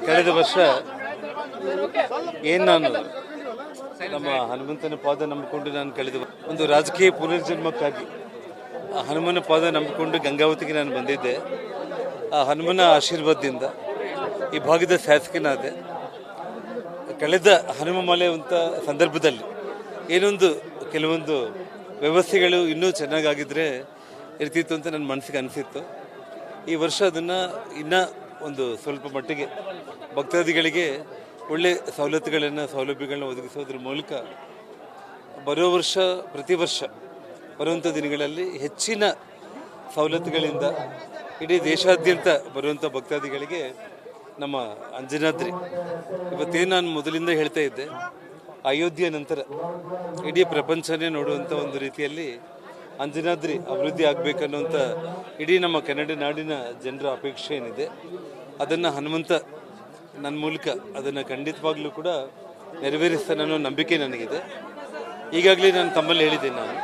ಕಳೆದ ವರ್ಷ ಏನು ನಾನು ನಮ್ಮ ಹನುಮಂತನ ಪಾದ ನಂಬಿಕೊಂಡು ನಾನು ಕಳೆದ ಒಂದು ರಾಜಕೀಯ ಪುನರ್ಜನ್ಮಕ್ಕಾಗಿ ಹನುಮನ ಪಾದ ನಂಬಿಕೊಂಡು ಗಂಗಾವತಿಗೆ ನಾನು ಬಂದಿದ್ದೆ. ಆ ಹನುಮನ ಆಶೀರ್ವಾದದಿಂದ ಈ ಭಾಗದ ಶಾಸಕನಾದೆ. ಕಳೆದ ಹನುಮ ಮಾಲೆ ಅಂತ ಸಂದರ್ಭದಲ್ಲಿ ಏನೊಂದು ಕೆಲವೊಂದು ವ್ಯವಸ್ಥೆಗಳು ಇನ್ನೂ ಚೆನ್ನಾಗಾಗಿದ್ದರೆ ಇರ್ತಿತ್ತು ಅಂತ ನನ್ನ ಮನಸ್ಸಿಗೆ ಅನಿಸಿತ್ತು. ಈ ವರ್ಷ ಅದನ್ನು ಇನ್ನೂ ಒಂದು ಸ್ವಲ್ಪ ಮಟ್ಟಿಗೆ ಭಕ್ತಾದಿಗಳಿಗೆ ಒಳ್ಳೆ ಸೌಲಭ್ಯಗಳನ್ನ ಒದಗಿಸೋದ್ರ ಮೂಲಕ ಬರೋ ವರ್ಷ ಪ್ರತಿ ವರ್ಷ ಬರುವಂಥ ದಿನಗಳಲ್ಲಿ ಹೆಚ್ಚಿನ ಸವಲತ್ತುಗಳಿಂದ ಇಡೀ ದೇಶಾದ್ಯಂತ ಬರುವಂಥ ಭಕ್ತಾದಿಗಳಿಗೆ ನಮ್ಮ ಅಂಜನಾದ್ರಿ ಇವತ್ತೇನು ನಾನು ಮೊದಲಿಂದ ಹೇಳ್ತಾ ಇದ್ದೆ, ಅಯೋಧ್ಯೆ ನಂತರ ಇಡೀ ಪ್ರಪಂಚನೇ ನೋಡುವಂಥ ಒಂದು ರೀತಿಯಲ್ಲಿ ಅಂಜನಾದ್ರಿ ಅಭಿವೃದ್ಧಿ ಆಗಬೇಕನ್ನುವಂಥ ಇಡೀ ನಮ್ಮ ಕನ್ನಡ ನಾಡಿನ ಜನರ ಅಪೇಕ್ಷೆ ಏನಿದೆ ಅದನ್ನು ಹನುಮಂತ ನನ್ನ ಮೂಲಕ ಅದನ್ನು ಖಂಡಿತವಾಗ್ಲೂ ಕೂಡ ನೆರವೇರಿಸ್ತಾನೆ ಅನ್ನೋ ನಂಬಿಕೆ ನನಗಿದೆ. ಈಗಾಗಲೇ ನಾನು ತಮ್ಮಲ್ಲಿ ಹೇಳಿದ್ದೇನೆ, ನಾನು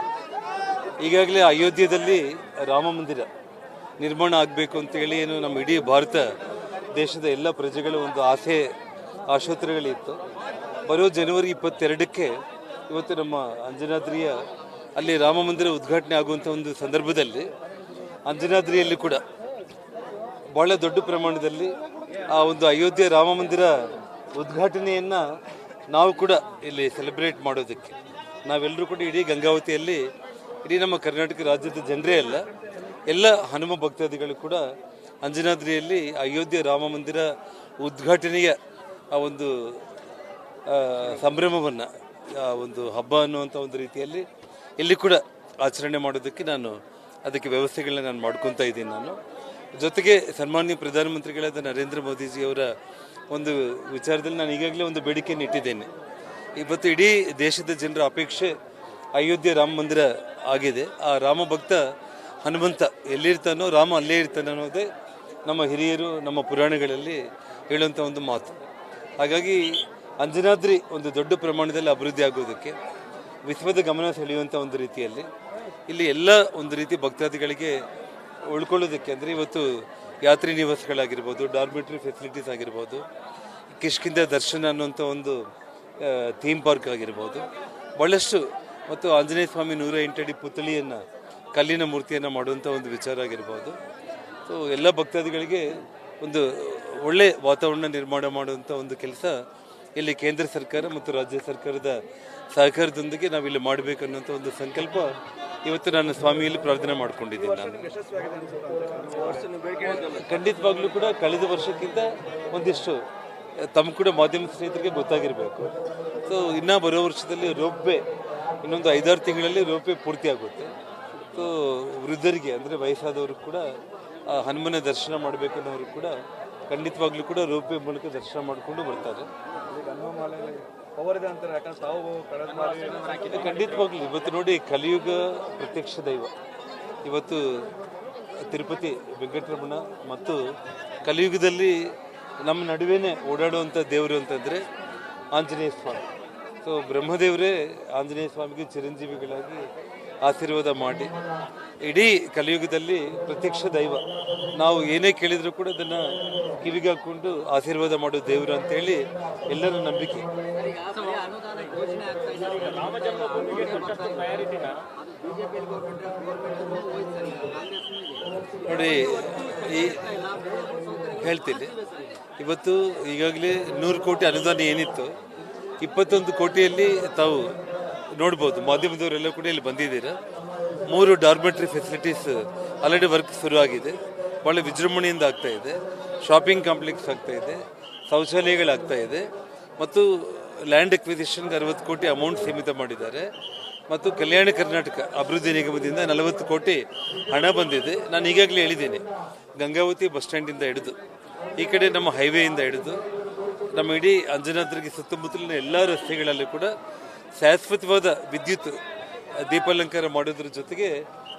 ಈಗಾಗಲೇ ಅಯೋಧ್ಯೆಯಲ್ಲಿ ರಾಮ ಮಂದಿರ ನಿರ್ಮಾಣ ಆಗಬೇಕು ಅಂತೇಳಿ ಏನು ನಮ್ಮ ಇಡೀ ಭಾರತ ದೇಶದ ಎಲ್ಲ ಪ್ರಜೆಗಳ ಒಂದು ಆಶೋತ್ತರಗಳಿತ್ತು. ಬರೋ ಜನವರಿ 22ಕ್ಕೆ ಇವತ್ತು ನಮ್ಮ ಅಂಜನಾದ್ರಿಯ ಅಲ್ಲಿ ರಾಮ ಮಂದಿರ ಉದ್ಘಾಟನೆ ಆಗುವಂಥ ಒಂದು ಸಂದರ್ಭದಲ್ಲಿ ಅಂಜನಾದ್ರಿಯಲ್ಲಿ ಕೂಡ ಭಾಳ ದೊಡ್ಡ ಪ್ರಮಾಣದಲ್ಲಿ ಆ ಒಂದು ಅಯೋಧ್ಯೆ ರಾಮ ಮಂದಿರ ಉದ್ಘಾಟನೆಯನ್ನು ನಾವು ಕೂಡ ಇಲ್ಲಿ ಸೆಲೆಬ್ರೇಟ್ ಮಾಡೋದಕ್ಕೆ ನಾವೆಲ್ಲರೂ ಕೂಡ ಇಡೀ ಗಂಗಾವತಿಯಲ್ಲಿ ಇಡೀ ನಮ್ಮ ಕರ್ನಾಟಕ ರಾಜ್ಯದ ಜನರೇ ಅಲ್ಲ, ಎಲ್ಲ ಹನುಮ ಭಕ್ತಾದಿಗಳು ಕೂಡ ಅಂಜನಾದ್ರಿಯಲ್ಲಿ ಅಯೋಧ್ಯೆ ರಾಮ ಮಂದಿರ ಉದ್ಘಾಟನೆಯ ಆ ಒಂದು ಸಂಭ್ರಮವನ್ನು ಆ ಒಂದು ಹಬ್ಬ ಅನ್ನುವಂಥ ಒಂದು ರೀತಿಯಲ್ಲಿ ಇಲ್ಲಿ ಕೂಡ ಆಚರಣೆ ಮಾಡೋದಕ್ಕೆ ನಾನು ಅದಕ್ಕೆ ವ್ಯವಸ್ಥೆಗಳನ್ನ ನಾನು ಮಾಡ್ಕೊತಾ ಇದ್ದೀನಿ. ನಾನು ಜೊತೆಗೆ ಸನ್ಮಾನ್ಯ ಪ್ರಧಾನಮಂತ್ರಿಗಳಾದ ನರೇಂದ್ರ ಮೋದಿಜಿಯವರ ಒಂದು ವಿಚಾರದಲ್ಲಿ ನಾನು ಈಗಾಗಲೇ ಒಂದು ಬೇಡಿಕೆಯನ್ನು ಇಟ್ಟಿದ್ದೇನೆ. ಇವತ್ತು ಇಡೀ ದೇಶದ ಜನರ ಅಪೇಕ್ಷೆ ಅಯೋಧ್ಯೆ ರಾಮ ಮಂದಿರ ಆಗಿದೆ. ಆ ರಾಮ ಭಕ್ತ ಹನುಮಂತ ಎಲ್ಲಿರ್ತಾನೋ ರಾಮ ಅಲ್ಲೇ ಇರ್ತಾನೆ ಅನ್ನೋದೇ ನಮ್ಮ ಹಿರಿಯರು ನಮ್ಮ ಪುರಾಣಗಳಲ್ಲಿ ಹೇಳುವಂಥ ಒಂದು ಮಾತು. ಹಾಗಾಗಿ ಅಂಜನಾದ್ರಿ ಒಂದು ದೊಡ್ಡ ಪ್ರಮಾಣದಲ್ಲಿ ಅಭಿವೃದ್ಧಿ ಆಗೋದಕ್ಕೆ ವಿಶ್ವದ ಗಮನ ಸೆಳೆಯುವಂಥ ಒಂದು ರೀತಿಯಲ್ಲಿ ಇಲ್ಲಿ ಎಲ್ಲ ಒಂದು ರೀತಿ ಭಕ್ತಾದಿಗಳಿಗೆ ಉಳ್ಕೊಳ್ಳೋದಕ್ಕೆ ಅಂದರೆ ಇವತ್ತು ಯಾತ್ರಿ ನಿವಾಸಗಳಾಗಿರ್ಬೋದು, ಡಾರ್ಮಿಟ್ರಿ ಫೆಸಿಲಿಟೀಸ್ ಆಗಿರ್ಬೋದು, ಕಿಷ್ಕಿಂಧ ದರ್ಶನ ಅನ್ನುವಂಥ ಒಂದು ಥೀಮ್ ಪಾರ್ಕ್ ಆಗಿರ್ಬೋದು, ಭಾಳಷ್ಟು ಮತ್ತು ಆಂಜನೇಯ ಸ್ವಾಮಿ 108 ಅಡಿ ಪುತ್ಥಳಿಯನ್ನು ಕಲ್ಲಿನ ಮೂರ್ತಿಯನ್ನು ಮಾಡುವಂಥ ಒಂದು ವಿಚಾರ ಆಗಿರ್ಬೋದು. ಸೊ ಎಲ್ಲ ಭಕ್ತಾದಿಗಳಿಗೆ ಒಂದು ಒಳ್ಳೆ ವಾತಾವರಣ ನಿರ್ಮಾಣ ಮಾಡುವಂಥ ಒಂದು ಕೆಲಸ ಇಲ್ಲಿ ಕೇಂದ್ರ ಸರ್ಕಾರ ಮತ್ತು ರಾಜ್ಯ ಸರ್ಕಾರದ ಸಹಕಾರದೊಂದಿಗೆ ನಾವಿಲ್ಲಿ ಮಾಡಬೇಕನ್ನುವಂಥ ಒಂದು ಸಂಕಲ್ಪ ಇವತ್ತು ನಾನು ಸ್ವಾಮಿಯಲ್ಲಿ ಪ್ರಾರ್ಥನೆ ಮಾಡ್ಕೊಂಡಿದ್ದೀನಿ. ನಾನು ಖಂಡಿತವಾಗ್ಲೂ ಕೂಡ ಕಳೆದ ವರ್ಷಕ್ಕಿಂತ ಒಂದಿಷ್ಟು ತಮ್ಮ ಕೂಡ ಮಾಧ್ಯಮ ಸ್ನೇಹಿತರಿಗೆ ಗೊತ್ತಾಗಿರಬೇಕು. ಸೊ ಇನ್ನೂ ಬರೋ ವರ್ಷದಲ್ಲಿ ರೋಪ್ವೇ ಇನ್ನೊಂದು 5-6 ತಿಂಗಳಲ್ಲಿ ರೋಪ್ವೇ ಪೂರ್ತಿ ಆಗುತ್ತೆ. ಸೊ ವೃದ್ಧರಿಗೆ ಅಂದರೆ ವಯಸ್ಸಾದವರು ಕೂಡ ಹನುಮನ ದರ್ಶನ ಮಾಡಬೇಕನ್ನೋರು ಕೂಡ ಖಂಡಿತವಾಗ್ಲೂ ಕೂಡ ರೋಪ್ವೇ ಮೂಲಕ ದರ್ಶನ ಮಾಡಿಕೊಂಡು ಬರ್ತಾರೆ. ಖಂಡಿತವಾಗ್ಲಿ ಇವತ್ತು ನೋಡಿ ಕಲಿಯುಗ ಪ್ರತ್ಯಕ್ಷ ದೈವ ಇವತ್ತು ತಿರುಪತಿ ವೆಂಕಟರಮಣ ಮತ್ತು ಕಲಿಯುಗದಲ್ಲಿ ನಮ್ಮ ನಡುವೆನೇ ಓಡಾಡುವಂಥ ದೇವರು ಅಂತಂದರೆ ಆಂಜನೇಯ ಸ್ವಾಮಿ. ಸೊ ಬ್ರಹ್ಮದೇವರೇ ಆಂಜನೇಯ ಸ್ವಾಮಿಗೆ ಚಿರಂಜೀವಿಗಳಾಗಿ ಆಶೀರ್ವಾದ ಮಾಡಿ ಇಡೀ ಕಲಿಯುಗದಲ್ಲಿ ಪ್ರತ್ಯಕ್ಷ ದೈವ, ನಾವು ಏನೇ ಕೇಳಿದರೂ ಕೂಡ ಅದನ್ನು ಕಿವಿಗೆ ಹಾಕ್ಕೊಂಡು ಆಶೀರ್ವಾದ ಮಾಡೋ ದೇವರು ಅಂತೇಳಿ ಎಲ್ಲರ ನಂಬಿಕೆ. ನೋಡಿ ಹೇಳ್ತೀನಿ, ಇವತ್ತು ಈಗಾಗಲೇ 100 ಕೋಟಿ ಅನುದಾನ ಏನಿತ್ತು 21 ಕೋಟಿಯಲ್ಲಿ ತಾವು ನೋಡ್ಬೋದು, ಮಾಧ್ಯಮದವರೆಲ್ಲ ಕೂಡ ಇಲ್ಲಿ ಬಂದಿದ್ದೀರಾ. 3 ಡಾರ್ಮೆಟ್ರಿ ಫೆಸಿಲಿಟೀಸ್ ಆಲ್ರೆಡಿ ವರ್ಕ್ ಶುರುವಾಗಿದೆ, ಭಾಳ ವಿಜೃಂಭಣೆಯಿಂದ ಆಗ್ತಾ ಇದೆ. ಶಾಪಿಂಗ್ ಕಾಂಪ್ಲೆಕ್ಸ್ ಆಗ್ತಾ ಇದೆ, ಶೌಚಾಲಯಗಳಾಗ್ತಾ ಇದೆ ಮತ್ತು ಲ್ಯಾಂಡ್ ಅಕ್ವಿಸಿಷನ್ಗೆ 60 ಕೋಟಿ ಅಮೌಂಟ್ ಸೀಮಿತ ಮಾಡಿದ್ದಾರೆ ಮತ್ತು ಕಲ್ಯಾಣ ಕರ್ನಾಟಕ ಅಭಿವೃದ್ಧಿ ನಿಗಮದಿಂದ 40 ಕೋಟಿ ಹಣ ಬಂದಿದೆ. ನಾನು ಈಗಾಗಲೇ ಹೇಳಿದ್ದೀನಿ, ಗಂಗಾವತಿ ಬಸ್ ಸ್ಟ್ಯಾಂಡಿಂದ ಹಿಡಿದು ಈ ಕಡೆ ನಮ್ಮ ಹೈವೇಯಿಂದ ಹಿಡಿದು ನಮ್ಮ ಇಡೀ ಅಂಜನಾದ್ರಿಗೆ ಸುತ್ತಮುತ್ತಲಿನ ಎಲ್ಲ ರಸ್ತೆಗಳಲ್ಲಿ ಕೂಡ ಶಾಶ್ವತವಾದ ವಿದ್ಯುತ್ ದೀಪಾಲಂಕಾರ ಮಾಡೋದ್ರ ಜೊತೆಗೆ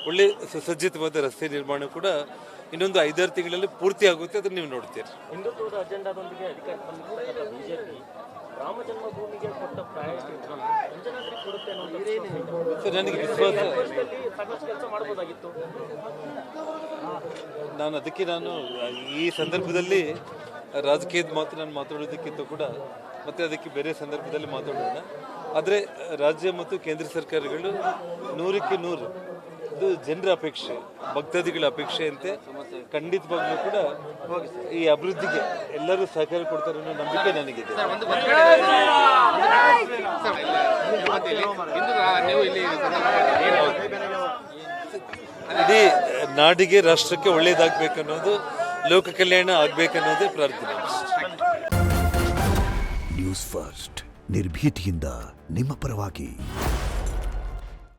ಒಳ್ಳೆ ಸುಸಜ್ಜಿತವಾದ ರಸ್ತೆ ನಿರ್ಮಾಣ ಕೂಡ ಇನ್ನೊಂದು 5-6 ತಿಂಗಳಲ್ಲಿ ಪೂರ್ತಿ ಆಗುತ್ತೆ. ಅದನ್ನು ನೀವು ನೋಡ್ತೀರಿ. ಹಿಂದುತ್ವದ ಅಜೆಂಡಾದೊಂದಿಗೆ ಅಧಿಕಾರಕ್ಕೆ ಬಿಜೆಪಿ ರಾಮ ಜನ್ಮಭೂಮಿಗೆ ಕೊಟ್ಟ ಪ್ರಯಾರಿಟಿ ಅಂಜನಾದ್ರಿ ಕೊಡುತ್ತೆ ಅನ್ನೋ ನನಗೆ ವಿಶ್ವಾಸ. ಸಾಕಷ್ಟು ಕೆಲಸ ಮಾಡಬಹುದಾಗಿತ್ತು. ನಾನು ಈ ಸಂದರ್ಭದಲ್ಲಿ ರಾಜಕೀಯದ ಮಾತು ನಾನು ಮಾತಾಡೋದಕ್ಕಿಂತ ಕೂಡ ಮತ್ತೆ ಅದಕ್ಕೆ ಬೇರೆ ಸಂದರ್ಭದಲ್ಲಿ ಮಾತಾಡೋಣ. ಆದರೆ ರಾಜ್ಯ ಮತ್ತು ಕೇಂದ್ರ ಸರ್ಕಾರಗಳು 100ಕ್ಕೆ 100 ಇದು ಜನರ ಅಪೇಕ್ಷೆ, ಭಕ್ತಾದಿಗಳ ಅಪೇಕ್ಷೆಯಂತೆ ಖಂಡಿತವಾಗ್ಲೂ ಕೂಡ ಈ ಅಭಿವೃದ್ಧಿಗೆ ಎಲ್ಲರೂ ಸಹಕಾರ ಕೊಡ್ತಾರೆ ಅನ್ನೋ ನಂಬಿಕೆ ನನಗಿದೆ. ಇಡೀ ನಾಡಿಗೆ, ರಾಷ್ಟ್ರಕ್ಕೆ ಒಳ್ಳೇದಾಗಬೇಕನ್ನೋದು, ಲೋಕ ಕಲ್ಯಾಣ ಆಗಬೇಕನ್ನೋದೇ ಪ್ರಾರ್ಥನೆ. ನ್ಯೂಸ್ ಫಸ್ಟ್ ನಿರ್ಭೀತಿಯಿಂದ ನಿಮ್ಮ ಪರವಾಗಿ.